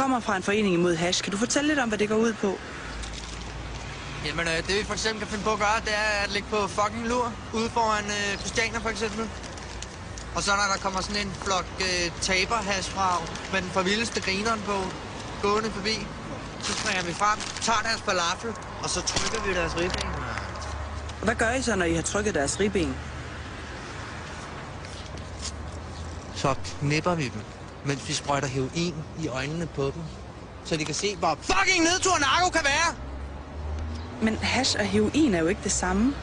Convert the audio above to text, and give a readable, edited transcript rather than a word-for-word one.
kommer fra en forening imod hash. Kan du fortælle lidt om, hvad det går ud på? Jamen, det vi for eksempel kan finde på at gøre, det er at ligge på fucking lur ude foran Christiania for eksempel. Og så når der kommer sådan en flok taberhashfrag med den forvildeste grineren på gående forbi, så springer vi frem, tager deres falafel, og så trykker vi deres ribben. Hvad gør I så, når I har trykket deres ribben? Så knipper vi dem, mens vi sprøjter heroin i øjnene på dem. Så de kan se, hvor fucking nedtur narko kan være! Men hash og heroin er jo ikke det samme.